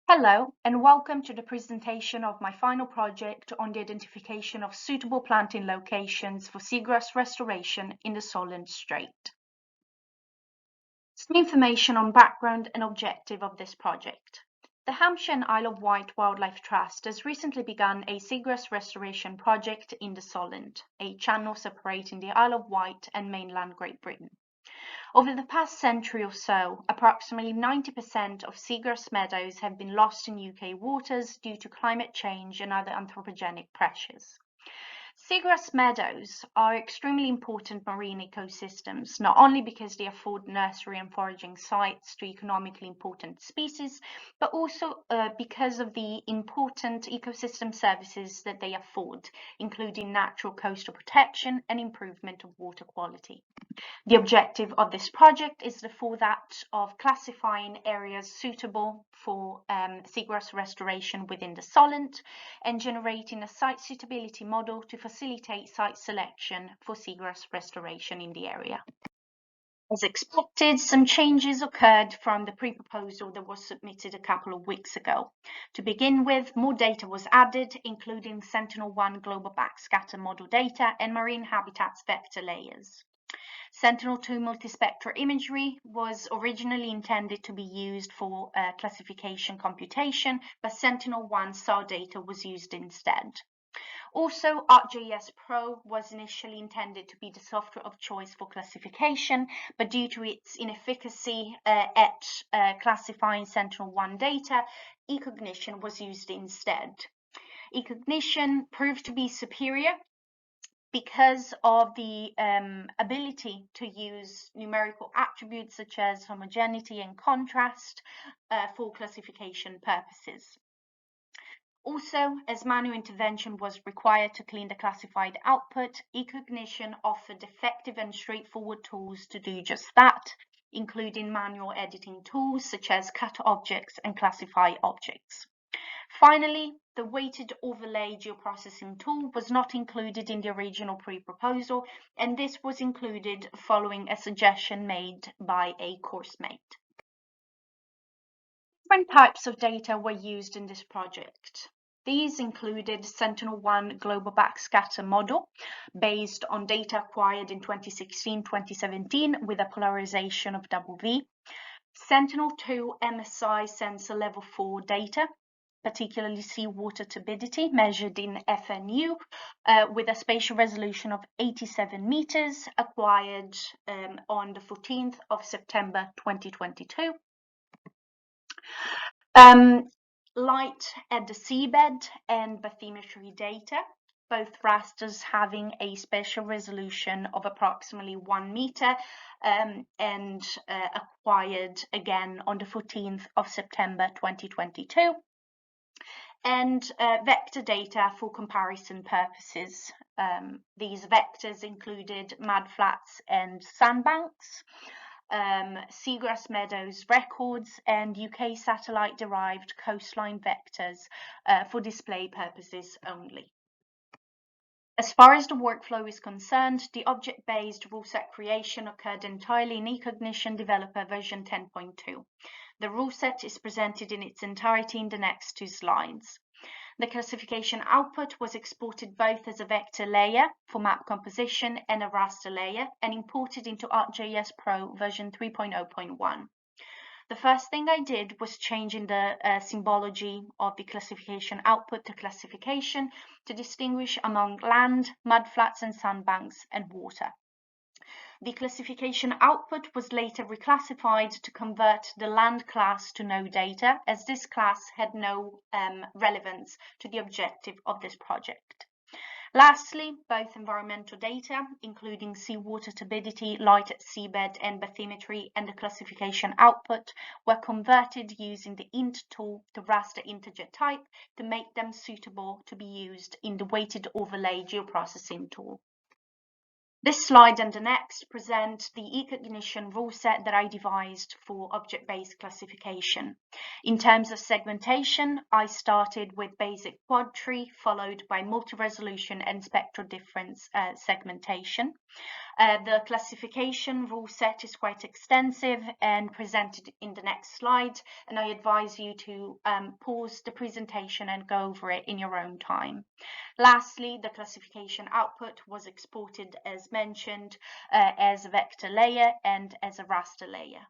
Hello, and welcome to the presentation of my final project on the identification of suitable planting locations for seagrass restoration in the Solent Strait. Some information on background and objective of this project. The Hampshire and Isle of Wight Wildlife Trust has recently begun a seagrass restoration project in the Solent, a channel separating the Isle of Wight and mainland Great Britain. Over the past century or so, approximately 90% of seagrass meadows have been lost in UK waters due to climate change and other anthropogenic pressures. Seagrass meadows are extremely important marine ecosystems, not only because they afford nursery and foraging sites to economically important species, but also because of the important ecosystem services that they afford, including natural coastal protection and improvement of water quality. The objective of this project is therefore that of classifying areas suitable for seagrass restoration within the Solent and generating a site suitability model to facilitate site selection for seagrass restoration in the area. As expected, some changes occurred from the pre-proposal that was submitted a couple of weeks ago. To begin with, more data was added, including Sentinel-1 global backscatter model data and marine habitats vector layers. Sentinel-2 multispectral imagery was originally intended to be used for classification computation, but Sentinel-1 SAR data was used instead. Also, ArcGIS Pro was initially intended to be the software of choice for classification, but due to its inefficacy at classifying Sentinel-1 data, eCognition was used instead. eCognition proved to be superior because of the ability to use numerical attributes such as homogeneity and contrast for classification purposes. Also, as manual intervention was required to clean the classified output, eCognition offered effective and straightforward tools to do just that, including manual editing tools such as cut objects and classify objects. Finally, the weighted overlay geoprocessing tool was not included in the original pre-proposal, and this was included following a suggestion made by a course mate. Different types of data were used in this project. These included Sentinel-1 global backscatter model based on data acquired in 2016-2017 with a polarization of double-V, Sentinel-2 MSI sensor level 4 data, particularly seawater turbidity measured in FNU with a spatial resolution of 87 meters acquired on the 14th of September 2022. Light at the seabed and bathymetry data, both rasters having a spatial resolution of approximately 1 meter and acquired again on the 14th of September 2022. And vector data for comparison purposes. These vectors included mudflats and sandbanks, seagrass meadows records, and UK satellite-derived coastline vectors for display purposes only. As far as the workflow is concerned, the object-based rule set creation occurred entirely in eCognition Developer version 10.2. The rule set is presented in its entirety in the next 2 slides. The classification output was exported both as a vector layer for map composition and a raster layer and imported into ArcGIS Pro version 3.0.1. The first thing I did was changing the symbology of the classification output to classification to distinguish among land, mudflats and sandbanks and water. The classification output was later reclassified to convert the land class to no data, as this class had no relevance to the objective of this project. Lastly, both environmental data, including seawater turbidity, light at seabed and bathymetry, and the classification output were converted using the int tool to raster integer type to make them suitable to be used in the weighted overlay geoprocessing tool. This slide and the next present the eCognition rule set that I devised for object-based classification. In terms of segmentation, I started with basic quad tree, followed by multi-resolution and spectral difference segmentation. The classification rule set is quite extensive and presented in the next slide, and I advise you to pause the presentation and go over it in your own time. Lastly, the classification output was exported as mentioned as a vector layer and as a raster layer.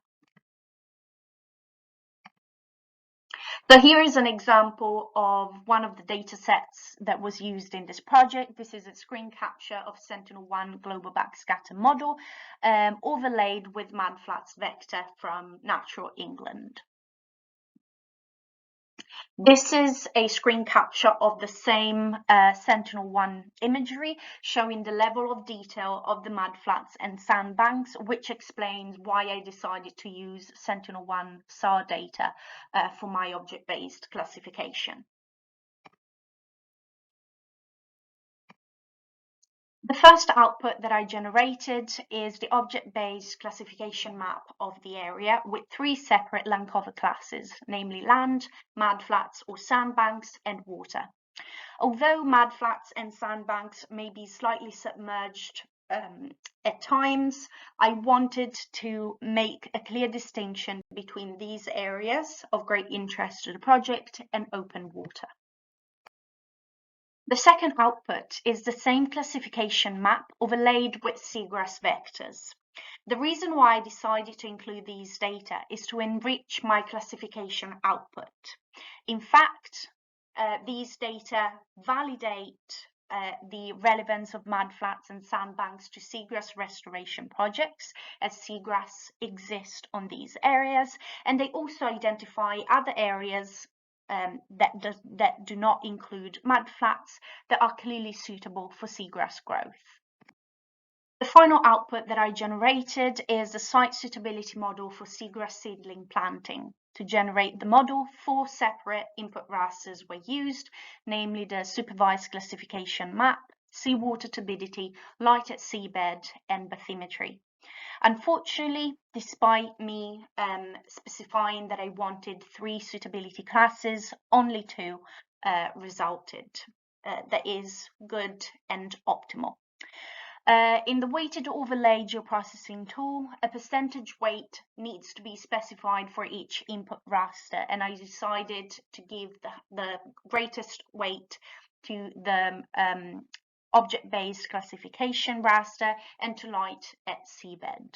So here is an example of one of the data sets that was used in this project. This is a screen capture of Sentinel-1 global backscatter model overlaid with mudflats vector from Natural England. This is a screen capture of the same Sentinel-1 imagery, showing the level of detail of the mudflats and sandbanks, which explains why I decided to use Sentinel-1 SAR data for my object-based classification. The first output that I generated is the object-based classification map of the area with 3 separate land cover classes, namely land, mudflats or sandbanks, and water. Although mudflats and sandbanks may be slightly submerged at times, I wanted to make a clear distinction between these areas of great interest to the project and open water. The second output is the same classification map overlaid with seagrass vectors. The reason why I decided to include these data is to enrich my classification output. In fact, these data validate the relevance of mudflats and sandbanks to seagrass restoration projects, as seagrass exists on these areas, and they also identify other areas that do not include mudflats that are clearly suitable for seagrass growth. The final output that I generated is the site suitability model for seagrass seedling planting. To generate the model, 4 separate input rasters were used, namely the supervised classification map, seawater turbidity, light at seabed, and bathymetry. Unfortunately, despite me specifying that I wanted 3 suitability classes, only 2 resulted. That is good and optimal. In the weighted overlay geoprocessing tool, a percentage weight needs to be specified for each input raster, and I decided to give the greatest weight to the object-based classification raster and to light at seabed.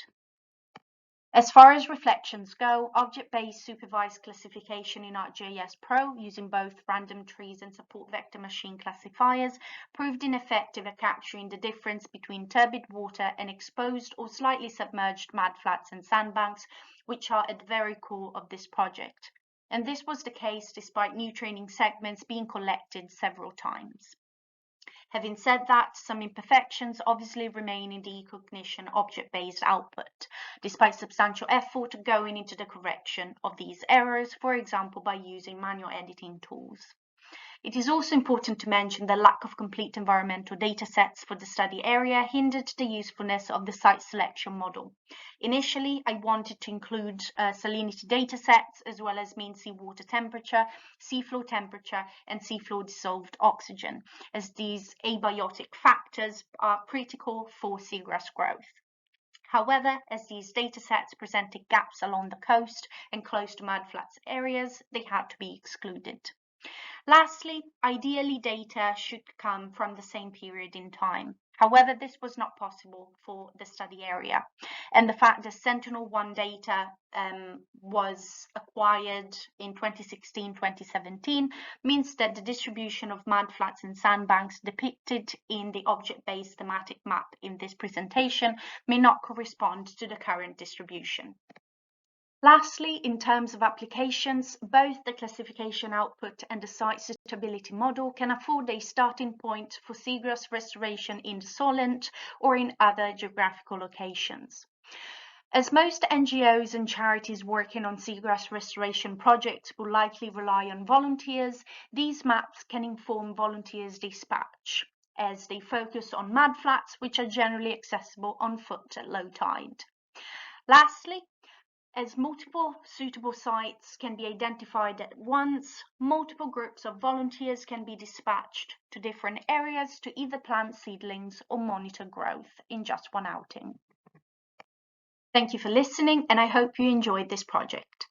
As far as reflections go, object-based supervised classification in ArcGIS Pro using both random trees and support vector machine classifiers proved ineffective at capturing the difference between turbid water and exposed or slightly submerged mudflats and sandbanks, which are at the very core of this project. And this was the case despite new training segments being collected several times. Having said that, some imperfections obviously remain in the eCognition object-based output, despite substantial effort going into the correction of these errors, for example by using manual editing tools. It is also important to mention the lack of complete environmental data sets for the study area hindered the usefulness of the site selection model. Initially, I wanted to include salinity data sets as well as mean seawater temperature, seafloor temperature, and seafloor dissolved oxygen, as these abiotic factors are critical for seagrass growth. However, as these datasets presented gaps along the coast and close to mudflats areas, they had to be excluded. Lastly, ideally data should come from the same period in time. However, this was not possible for the study area. And the fact that Sentinel-1 data was acquired in 2016-2017 means that the distribution of mudflats and sandbanks depicted in the object-based thematic map in this presentation may not correspond to the current distribution. Lastly, in terms of applications, both the classification output and the site suitability model can afford a starting point for seagrass restoration in Solent or in other geographical locations. As most NGOs and charities working on seagrass restoration projects will likely rely on volunteers, these maps can inform volunteers' dispatch, as they focus on mudflats which are generally accessible on foot at low tide. Lastly, As multiple suitable sites can be identified at once, multiple groups of volunteers can be dispatched to different areas to either plant seedlings or monitor growth in just one outing. Thank you for listening, and I hope you enjoyed this project.